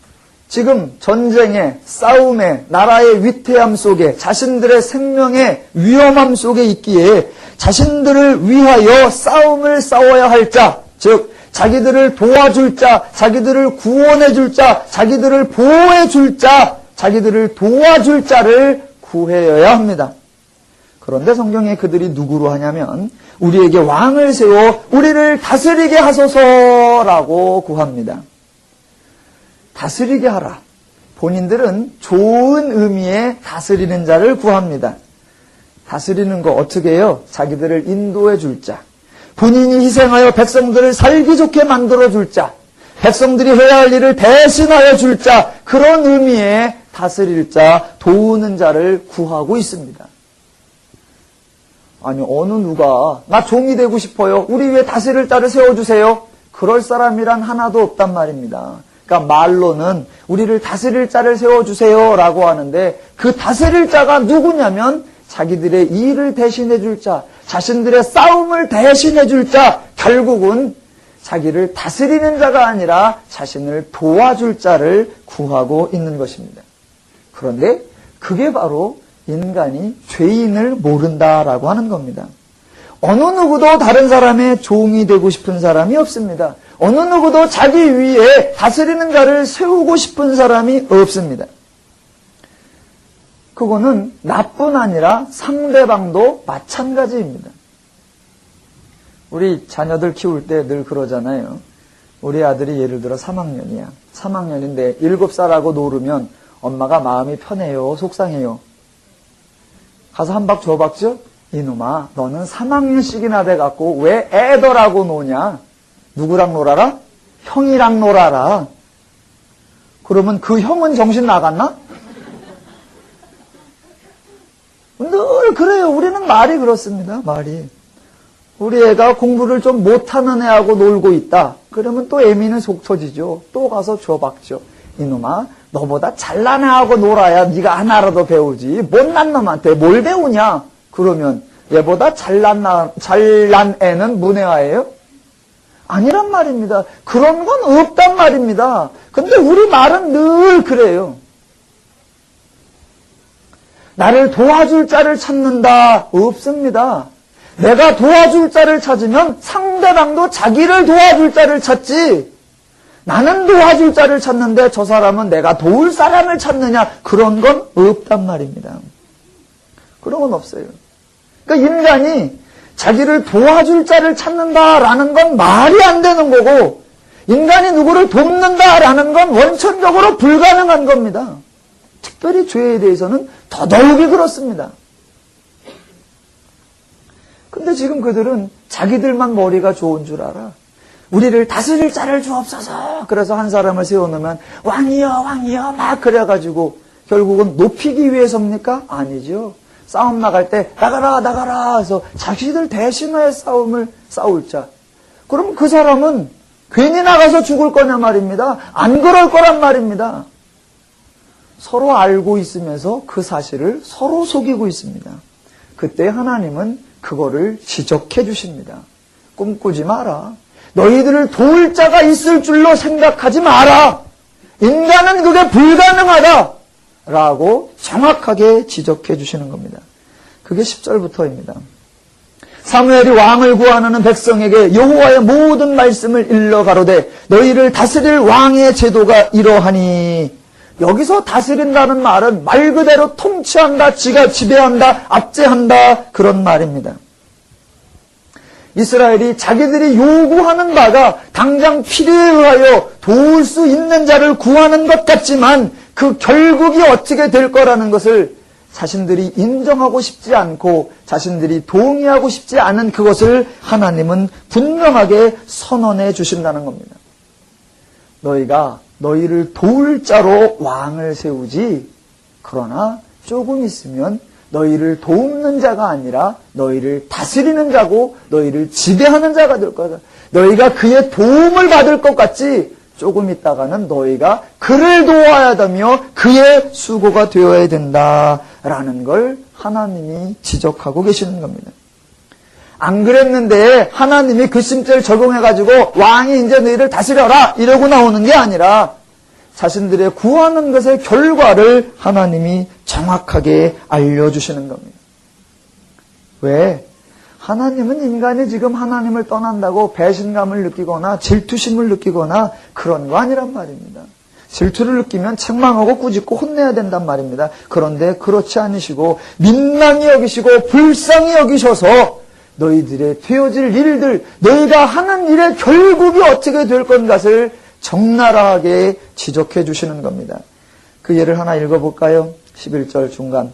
지금 전쟁에, 싸움에, 나라의 위태함 속에 자신들의 생명의 위험함 속에 있기에 자신들을 위하여 싸움을 싸워야 할 자, 즉 자기들을 도와줄 자, 자기들을 구원해 줄 자, 자기들을 보호해 줄 자, 자기들을 도와줄 자를 구해야 합니다. 그런데 성경에 그들이 누구로 하냐면 우리에게 왕을 세워 우리를 다스리게 하소서라고 구합니다. 다스리게 하라. 본인들은 좋은 의미의 다스리는 자를 구합니다. 다스리는 거 어떻게 해요? 자기들을 인도해 줄 자. 본인이 희생하여 백성들을 살기 좋게 만들어 줄 자. 백성들이 해야 할 일을 대신하여 줄 자. 그런 의미의 다스릴 자, 도우는 자를 구하고 있습니다. 아니 어느 누가 나 종이 되고 싶어요. 우리 위에 다스릴 자를 세워주세요. 그럴 사람이란 하나도 없단 말입니다. 그러니까 말로는 우리를 다스릴 자를 세워주세요 라고 하는데 그 다스릴 자가 누구냐면 자기들의 일을 대신해 줄 자, 자신들의 싸움을 대신해 줄 자, 결국은 자기를 다스리는 자가 아니라 자신을 도와줄 자를 구하고 있는 것입니다. 그런데 그게 바로 인간이 죄인을 모른다라고 하는 겁니다. 어느 누구도 다른 사람의 종이 되고 싶은 사람이 없습니다. 어느 누구도 자기 위에 다스리는 자를 세우고 싶은 사람이 없습니다. 그거는 나뿐 아니라 상대방도 마찬가지입니다. 우리 자녀들 키울 때 늘 그러잖아요. 우리 아들이 예를 들어 3학년이야. 3학년인데 7살하고 놀으면 엄마가 마음이 편해요? 속상해요? 가서 한 박 줘봤죠? 이놈아, 너는 3학년씩이나 돼갖고 왜 애들하고 노냐? 누구랑 놀아라? 형이랑 놀아라. 그러면 그 형은 정신 나갔나? 늘 그래요. 우리는 말이 그렇습니다. 말이. 우리 애가 공부를 좀 못하는 애하고 놀고 있다. 그러면 또 애미는 속 터지죠. 또 가서 줘박죠. 이놈아, 너보다 잘난 애하고 놀아야 네가 하나라도 배우지. 못난 놈한테 뭘 배우냐? 그러면 얘보다 잘난 애는 문외아예요? 아니란 말입니다. 그런 건 없단 말입니다. 근데 우리 말은 늘 그래요. 나를 도와줄 자를 찾는다. 없습니다. 내가 도와줄 자를 찾으면 상대방도 자기를 도와줄 자를 찾지. 나는 도와줄 자를 찾는데 저 사람은 내가 도울 사람을 찾느냐. 그런 건 없단 말입니다. 그런 건 없어요. 그러니까 인간이 자기를 도와줄 자를 찾는다라는 건 말이 안 되는 거고, 인간이 누구를 돕는다라는 건 원천적으로 불가능한 겁니다. 특별히 죄에 대해서는 더더욱이 그렇습니다. 근데 지금 그들은 자기들만 머리가 좋은 줄 알아. 우리를 다스릴 자를 주옵소서. 그래서 한 사람을 세워놓으면 왕이여 왕이여 막 그래가지고 결국은 높이기 위해서입니까? 아니죠. 싸움 나갈 때 나가라 나가라 해서 자기들 대신하여 싸움을 싸울 자. 그럼 그 사람은 괜히 나가서 죽을 거냐 말입니다. 안 그럴 거란 말입니다. 서로 알고 있으면서 그 사실을 서로 속이고 있습니다. 그때 하나님은 그거를 지적해 주십니다. 꿈꾸지 마라. 너희들을 도울 자가 있을 줄로 생각하지 마라. 인간은 그게 불가능하다. 라고 정확하게 지적해 주시는 겁니다. 그게 10절부터입니다. 사무엘이 왕을 구하는 백성에게 여호와의 모든 말씀을 일러 가로되 너희를 다스릴 왕의 제도가 이러하니. 여기서 다스린다는 말은 말 그대로 통치한다, 지가 지배한다, 압제한다 그런 말입니다. 이스라엘이 자기들이 요구하는 바가 당장 필요에 의하여 도울 수 있는 자를 구하는 것 같지만 그 결국이 어떻게 될 거라는 것을 자신들이 인정하고 싶지 않고 자신들이 동의하고 싶지 않은 그것을 하나님은 분명하게 선언해 주신다는 겁니다. 너희가 너희를 도울 자로 왕을 세우지, 그러나 조금 있으면 너희를 돕는 자가 아니라 너희를 다스리는 자고 너희를 지배하는 자가 될 거다. 너희가 그의 도움을 받을 것 같지 조금 있다가는 너희가 그를 도와야 하며 그의 수고가 되어야 된다라는 걸 하나님이 지적하고 계시는 겁니다. 안 그랬는데 하나님이 그 심자를 적용해가지고 왕이 이제 너희를 다스려라 이러고 나오는 게 아니라 자신들의 구하는 것의 결과를 하나님이 정확하게 알려주시는 겁니다. 왜? 하나님은 인간이 지금 하나님을 떠난다고 배신감을 느끼거나 질투심을 느끼거나 그런 거 아니란 말입니다. 질투를 느끼면 책망하고 꾸짖고 혼내야 된단 말입니다. 그런데 그렇지 않으시고 민망히 여기시고 불쌍히 여기셔서 너희들의 되어질 일들, 너희가 하는 일의 결국이 어떻게 될 것을 적나라하게 지적해 주시는 겁니다. 그 예를 하나 읽어볼까요? 11절 중간.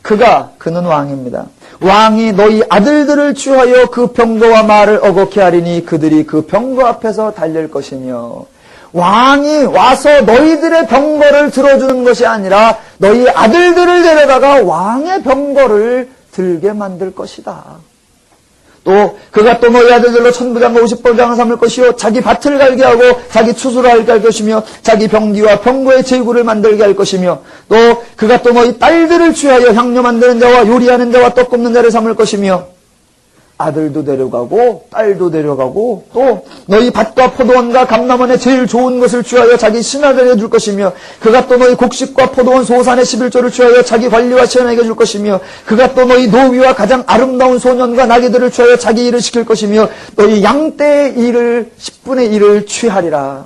그는 왕입니다. 왕이 너희 아들들을 취하여 그 병거와 말을 어겁게 하리니 그들이 그 병거 앞에서 달릴 것이며, 왕이 와서 너희들의 병거를 들어주는 것이 아니라 너희 아들들을 데려다가 왕의 병거를 들게 만들 것이다. 또 그가 또 너희 아들들로 천부장과 50번장을 삼을 것이요 자기 밭을 갈게 하고 자기 추수를 알게 할 것이며 자기 병기와 병거의 제구를 만들게 할 것이며 또 그가 또 너희 딸들을 취하여 향료 만드는 자와 요리하는 자와 떡 굽는 자를 삼을 것이며 아들도 데려가고 딸도 데려가고 또 너희 밭과 포도원과 감람원의 제일 좋은 것을 취하여 자기 신하들에게 줄 것이며 그가 또 너희 곡식과 포도원 소산의 11조를 취하여 자기 관리와 시원에게 줄 것이며 그가 또 너희 노위와 가장 아름다운 소년과 나귀들을 취하여 자기 일을 시킬 것이며 너희 양떼의 일을 10분의 1을 취하리라.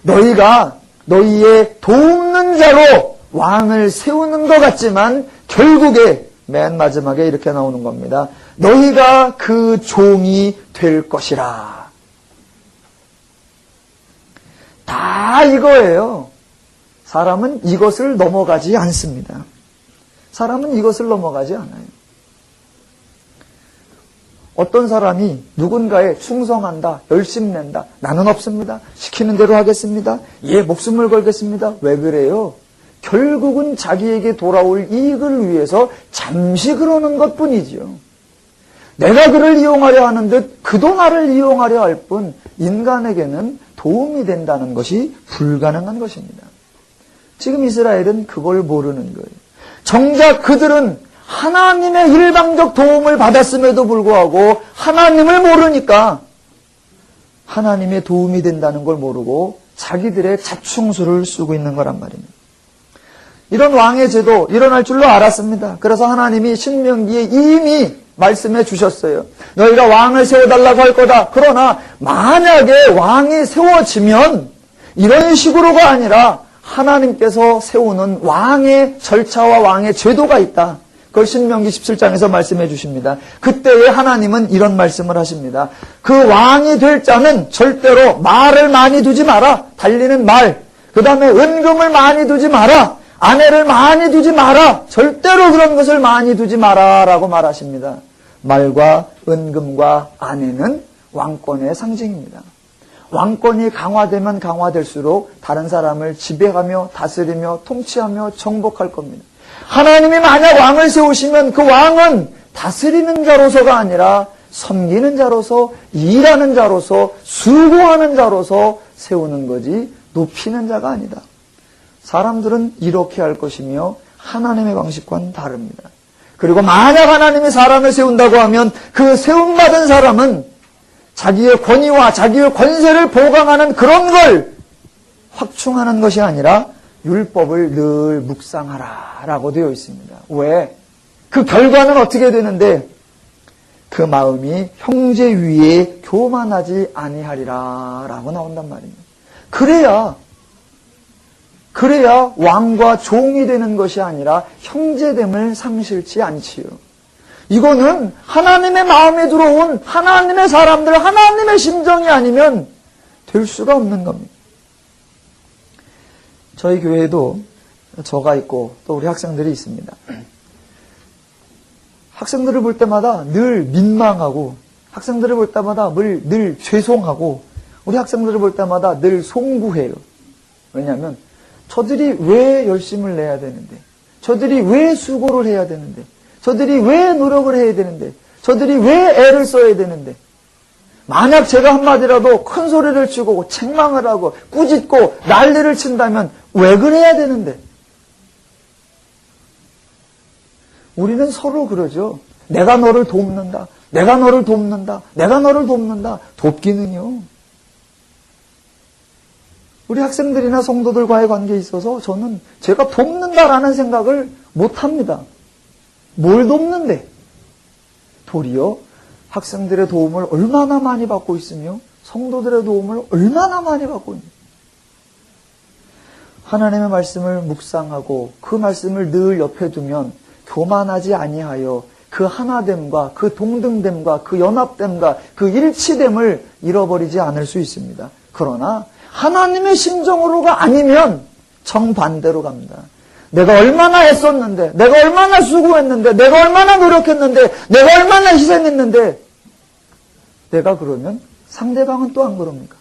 너희가 너희의 돕는 자로 왕을 세우는 것 같지만 결국에 맨 마지막에 이렇게 나오는 겁니다. 너희가 그 종이 될 것이라. 다 이거예요. 사람은 이것을 넘어가지 않습니다. 사람은 이것을 넘어가지 않아요. 어떤 사람이 누군가에 충성한다, 열심낸다. 나는 없습니다. 시키는 대로 하겠습니다. 예, 목숨을 걸겠습니다. 왜 그래요? 결국은 자기에게 돌아올 이익을 위해서 잠시 그러는 것뿐이지요. 내가 그를 이용하려 하는 듯 그도 나를 이용하려 할 뿐 인간에게는 도움이 된다는 것이 불가능한 것입니다. 지금 이스라엘은 그걸 모르는 거예요. 정작 그들은 하나님의 일방적 도움을 받았음에도 불구하고 하나님을 모르니까 하나님의 도움이 된다는 걸 모르고 자기들의 자충수를 쓰고 있는 거란 말입니다. 이런 왕의 제도 일어날 줄로 알았습니다. 그래서 하나님이 신명기에 이미 말씀해 주셨어요. 너희가 왕을 세워달라고 할 거다. 그러나 만약에 왕이 세워지면 이런 식으로가 아니라 하나님께서 세우는 왕의 절차와 왕의 제도가 있다. 그걸 신명기 17장에서 말씀해 주십니다. 그때에 하나님은 이런 말씀을 하십니다. 그 왕이 될 자는 절대로 말을 많이 두지 마라. 달리는 말. 그 다음에 은금을 많이 두지 마라. 아내를 많이 두지 마라. 절대로 그런 것을 많이 두지 마라. 라고 말하십니다. 말과 은금과 아내는 왕권의 상징입니다. 왕권이 강화되면 강화될수록 다른 사람을 지배하며 다스리며 통치하며 정복할 겁니다. 하나님이 만약 왕을 세우시면 그 왕은 다스리는 자로서가 아니라 섬기는 자로서, 일하는 자로서, 수고하는 자로서 세우는 거지 높이는 자가 아니다. 사람들은 이렇게 할 것이며 하나님의 방식과는 다릅니다. 그리고 만약 하나님이 사람을 세운다고 하면 그 세움받은 사람은 자기의 권위와 자기의 권세를 보강하는 그런 걸 확충하는 것이 아니라 율법을 늘 묵상하라 라고 되어 있습니다. 왜? 그 결과는 어떻게 되는데 그 마음이 형제 위에 교만하지 아니하리라 라고 나온단 말입니다. 그래야 왕과 종이 되는 것이 아니라 형제됨을 상실치 않지요. 이거는 하나님의 마음에 들어온 하나님의 사람들, 하나님의 심정이 아니면 될 수가 없는 겁니다. 저희 교회에도 저가 있고 또 우리 학생들이 있습니다. 학생들을 볼 때마다 늘 민망하고 학생들을 볼 때마다 늘 죄송하고 우리 학생들을 볼 때마다 늘 송구해요. 왜냐하면 저들이 왜 열심을 내야 되는데, 저들이 왜 수고를 해야 되는데, 저들이 왜 노력을 해야 되는데, 저들이 왜 애를 써야 되는데, 만약 제가 한마디라도 큰 소리를 치고 책망을 하고 꾸짖고 난리를 친다면 왜 그래야 되는데? 우리는 서로 그러죠. 내가 너를 돕는다. 내가 너를 돕는다. 내가 너를 돕는다. 돕기는요. 우리 학생들이나 성도들과의 관계에 있어서 저는 제가 돕는다라는 생각을 못합니다. 뭘 돕는데? 도리어 학생들의 도움을 얼마나 많이 받고 있으며 성도들의 도움을 얼마나 많이 받고 있느냐. 하나님의 말씀을 묵상하고 그 말씀을 늘 옆에 두면 교만하지 아니하여 그 하나됨과 그 동등됨과 그 연합됨과 그 일치됨을 잃어버리지 않을 수 있습니다. 그러나 하나님의 심정으로가 아니면 정반대로 갑니다. 내가 얼마나 애썼는데, 내가 얼마나 수고했는데, 내가 얼마나 노력했는데, 내가 얼마나 희생했는데, 내가 그러면 상대방은 또 안 그럽니까?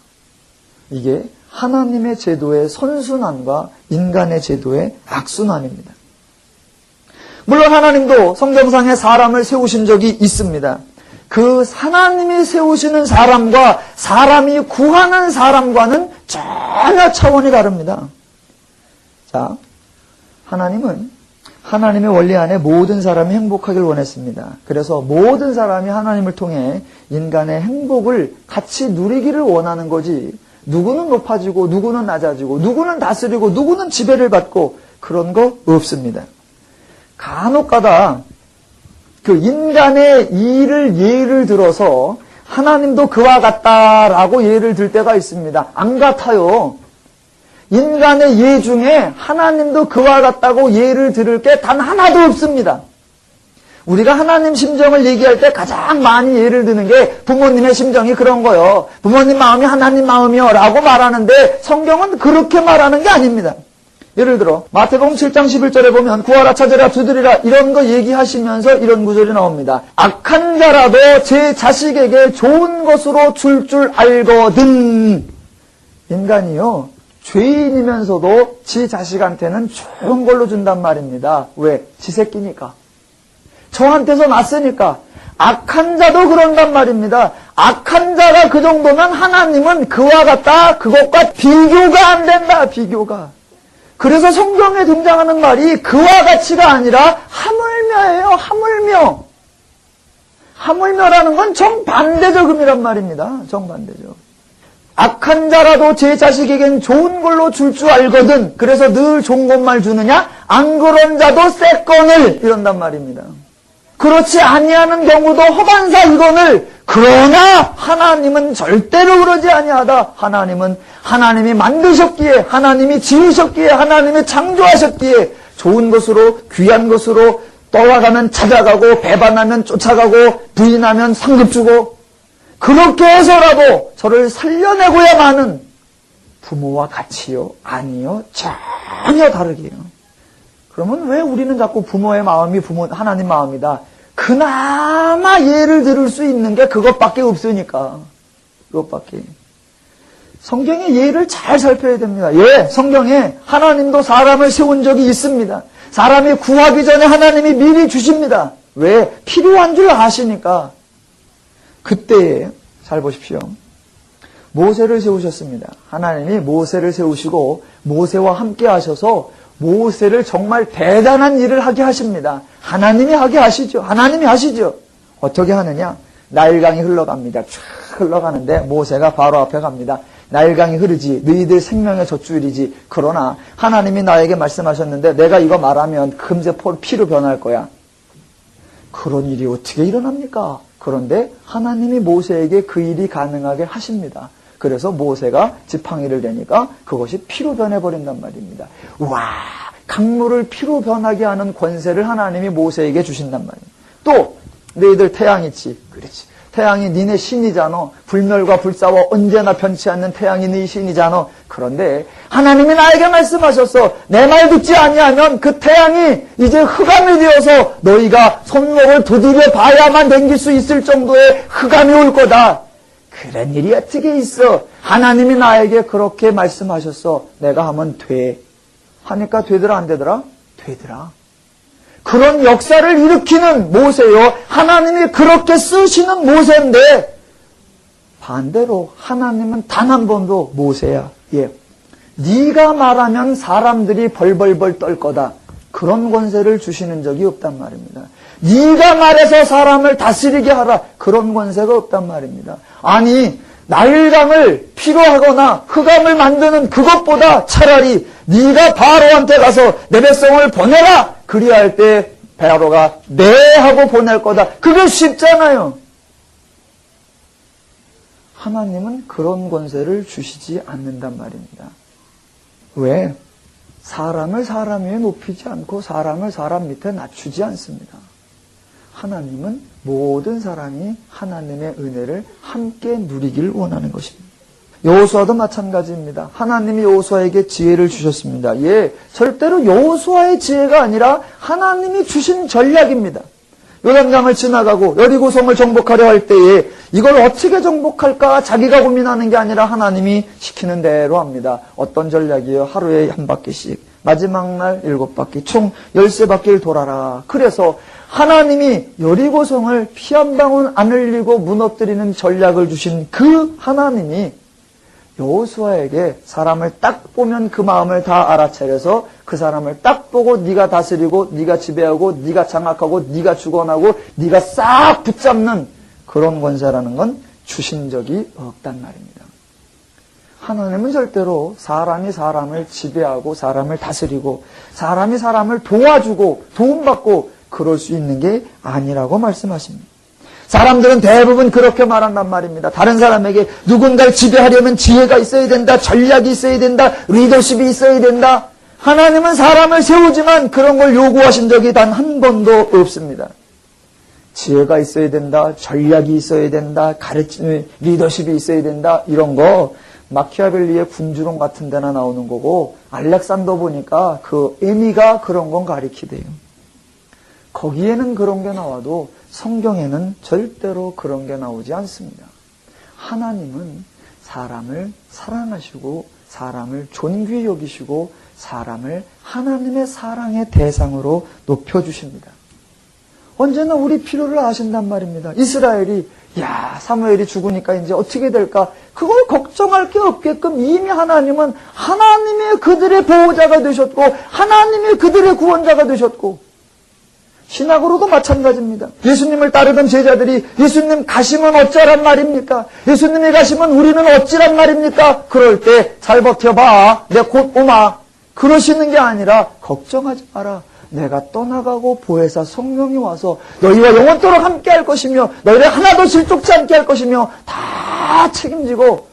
이게 하나님의 제도의 선순환과 인간의 제도의 악순환입니다. 물론 하나님도 성경상에 사람을 세우신 적이 있습니다. 그 하나님이 세우시는 사람과 사람이 구하는 사람과는 전혀 차원이 다릅니다. 자, 하나님은 하나님의 원리 안에 모든 사람이 행복하길 원했습니다. 그래서 모든 사람이 하나님을 통해 인간의 행복을 같이 누리기를 원하는 거지, 누구는 높아지고 누구는 낮아지고 누구는 다스리고 누구는 지배를 받고 그런 거 없습니다. 간혹가다 그 인간의 일을 예를 들어서 하나님도 그와 같다라고 예를 들 때가 있습니다. 안 같아요. 인간의 예 중에 하나님도 그와 같다고 예를 들을 게 단 하나도 없습니다. 우리가 하나님 심정을 얘기할 때 가장 많이 예를 드는 게 부모님의 심정이 그런 거요. 부모님 마음이 하나님 마음이요 라고 말하는데 성경은 그렇게 말하는 게 아닙니다. 예를 들어 마태복음 7장 11절에 보면 구하라 찾으라 두드리라 이런 거 얘기하시면서 이런 구절이 나옵니다. 악한 자라도 제 자식에게 좋은 것으로 줄 알거든. 인간이요, 죄인이면서도 지 자식한테는 좋은 걸로 준단 말입니다. 왜? 지 새끼니까. 저한테서 났으니까. 악한 자도 그런단 말입니다. 악한 자가 그 정도면 하나님은 그와 같다, 그것과 비교가 안 된다, 비교가. 그래서 성경에 등장하는 말이 그와 같이가 아니라 하물며예요, 하물며. 하물며라는 건 정반대적음이란 말입니다. 정반대적. 악한 자라도 제 자식에겐 좋은 걸로 줄 알거든. 그래서 늘 좋은 것만 주느냐? 안 그런 자도 쎄건을 이런단 말입니다. 그렇지 아니하는 경우도 허반사 이거늘. 그러나 하나님은 절대로 그러지 아니하다. 하나님은 하나님이 만드셨기에, 하나님이 지으셨기에, 하나님이 창조하셨기에 좋은 것으로, 귀한 것으로, 떠나가면 찾아가고 배반하면 쫓아가고 부인하면 상급 주고 그렇게 해서라도 저를 살려내고야만은 부모와 같이요? 아니요. 전혀 다르게요. 그러면 왜 우리는 자꾸 부모의 마음이 하나님 마음이다. 그나마 예를 들을 수 있는 게 그것밖에 없으니까. 그것밖에. 성경의 예를 잘 살펴야 됩니다. 예, 성경에 하나님도 사람을 세운 적이 있습니다. 사람이 구하기 전에 하나님이 미리 주십니다. 왜? 필요한 줄 아시니까. 그때 잘 보십시오. 모세를 세우셨습니다. 하나님이 모세를 세우시고 모세와 함께 하셔서 모세를 정말 대단한 일을 하게 하십니다. 하나님이 하게 하시죠. 하나님이 하시죠. 어떻게 하느냐? 나일강이 흘러갑니다. 쫙 흘러가는데 모세가 바로 앞에 갑니다. 나일강이 흐르지 너희들 생명의 젖줄이지. 그러나 하나님이 나에게 말씀하셨는데 내가 이거 말하면 금세 피로 변할 거야. 그런 일이 어떻게 일어납니까? 그런데 하나님이 모세에게 그 일이 가능하게 하십니다. 그래서 모세가 지팡이를 대니까 그것이 피로 변해버린단 말입니다. 와, 강물을 피로 변하게 하는 권세를 하나님이 모세에게 주신단 말이에요. 또 너희들 태양 있지. 그렇지. 태양이 니네 신이잖아. 불멸과 불사와 언제나 변치 않는 태양이 네 신이잖아. 그런데 하나님이 나에게 말씀하셨어. 내 말 듣지 아니하면 그 태양이 이제 흑암이 되어서 너희가 손목을 두드려 봐야만 댕길 수 있을 정도의 흑암이 올 거다. 그런 일이 어떻게 있어? 하나님이 나에게 그렇게 말씀하셨어. 내가 하면 돼. 하니까 되더라 안 되더라? 되더라. 그런 역사를 일으키는 모세요. 하나님이 그렇게 쓰시는 모세인데 반대로 하나님은 단 한 번도 모세야. 예, 네가 말하면 사람들이 벌벌벌 떨 거다. 그런 권세를 주시는 적이 없단 말입니다. 네가 말해서 사람을 다스리게 하라. 그런 권세가 없단 말입니다. 아니 나일강을 피로 하거나 흑암을 만드는 그것보다 차라리 네가 바로한테 가서 내 백성을 보내라. 그리할 때 바로가 네 하고 보낼 거다. 그게 쉽잖아요. 하나님은 그런 권세를 주시지 않는단 말입니다. 왜? 사람을 사람 위에 높이지 않고 사람을 사람 밑에 낮추지 않습니다. 하나님은 모든 사람이 하나님의 은혜를 함께 누리길 원하는 것입니다. 여호수아도 마찬가지입니다. 하나님이 여호수아에게 지혜를 주셨습니다. 예, 절대로 여호수아의 지혜가 아니라 하나님이 주신 전략입니다. 요단강을 지나가고 여리고성을 정복하려 할 때에 이걸 어떻게 정복할까 자기가 고민하는 게 아니라 하나님이 시키는 대로 합니다. 어떤 전략이에요? 하루에 한 바퀴씩, 마지막 날 7바퀴, 총 13바퀴를 돌아라. 그래서 하나님이 여리고성을 피 한 방울 안 흘리고 무너뜨리는 전략을 주신 그 하나님이 여호수아에게 사람을 딱 보면 그 마음을 다 알아차려서 그 사람을 딱 보고 네가 다스리고 네가 지배하고 네가 장악하고 네가 주관하고 네가 싹 붙잡는 그런 권세라는 건 주신 적이 없단 말입니다. 하나님은 절대로 사람이 사람을 지배하고 사람을 다스리고 사람이 사람을 도와주고 도움받고 그럴 수 있는 게 아니라고 말씀하십니다. 사람들은 대부분 그렇게 말한단 말입니다. 다른 사람에게 누군가를 지배하려면 지혜가 있어야 된다, 전략이 있어야 된다, 리더십이 있어야 된다. 하나님은 사람을 세우지만 그런 걸 요구하신 적이 단 한 번도 없습니다. 지혜가 있어야 된다, 전략이 있어야 된다, 가르치는 리더십이 있어야 된다, 이런 거 마키아벨리의 군주론 같은 데나 나오는 거고, 알렉산더 보니까 그 의미가 그런 건 가리키대요. 거기에는 그런 게 나와도 성경에는 절대로 그런 게 나오지 않습니다. 하나님은 사람을 사랑하시고 사람을 존귀히 여기시고 사람을 하나님의 사랑의 대상으로 높여주십니다. 언제나 우리 필요를 아신단 말입니다. 이스라엘이 사무엘이 죽으니까 이제 어떻게 될까? 그걸 걱정할 게 없게끔 이미 하나님은 하나님의 그들의 보호자가 되셨고 하나님의 그들의 구원자가 되셨고 신학으로도 마찬가지입니다. 예수님을 따르던 제자들이 예수님 가시면 어쩌란 말입니까? 예수님이 가시면 우리는 어찌란 말입니까? 그럴 때 잘 버텨봐. 내 곧 오마. 그러시는 게 아니라 걱정하지 마라. 내가 떠나가고 보혜사 성령이 와서 너희와 영원토록 함께 할 것이며 너희를 하나도 실족치 않게 할 것이며 다 책임지고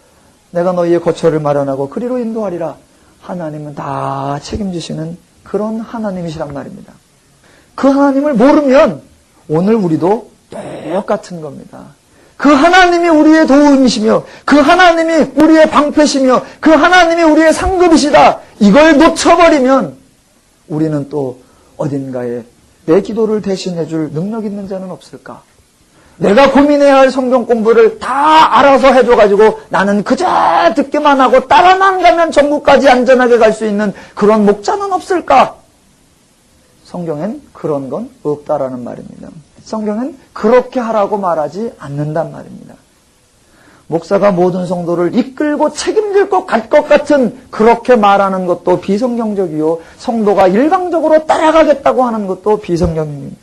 내가 너희의 거처를 마련하고 그리로 인도하리라. 하나님은 다 책임지시는 그런 하나님이시란 말입니다. 그 하나님을 모르면 오늘 우리도 똑같은 겁니다. 그 하나님이 우리의 도움이시며 그 하나님이 우리의 방패시며 그 하나님이 우리의 상급이시다. 이걸 놓쳐버리면 우리는 또 어딘가에 내 기도를 대신해 줄 능력 있는 자는 없을까? 내가 고민해야 할 성경 공부를 다 알아서 해줘가지고 나는 그저 듣기만 하고 따라만 가면 천국까지 안전하게 갈 수 있는 그런 목자는 없을까? 성경엔 그런 건 없다라는 말입니다. 성경은 그렇게 하라고 말하지 않는단 말입니다. 목사가 모든 성도를 이끌고 책임질 것 같은 그렇게 말하는 것도 비성경적이요. 성도가 일방적으로 따라가겠다고 하는 것도 비성경입니다.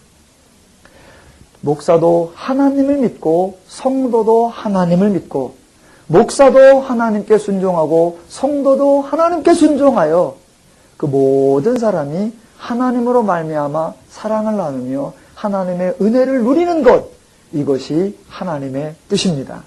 목사도 하나님을 믿고 성도도 하나님을 믿고 목사도 하나님께 순종하고 성도도 하나님께 순종하여 그 모든 사람이 하나님으로 말미암아 사랑을 나누며 하나님의 은혜를 누리는 것, 이것이 하나님의 뜻입니다.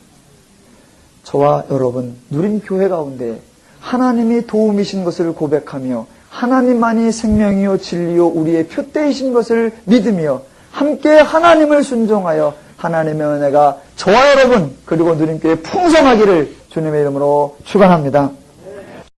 저와 여러분 누림교회 가운데 하나님이 도움이신 것을 고백하며 하나님만이 생명이요 진리요 우리의 표대이신 것을 믿으며 함께 하나님을 순종하여 하나님의 은혜가 저와 여러분 그리고 누림교회 풍성하기를 주님의 이름으로 축원합니다.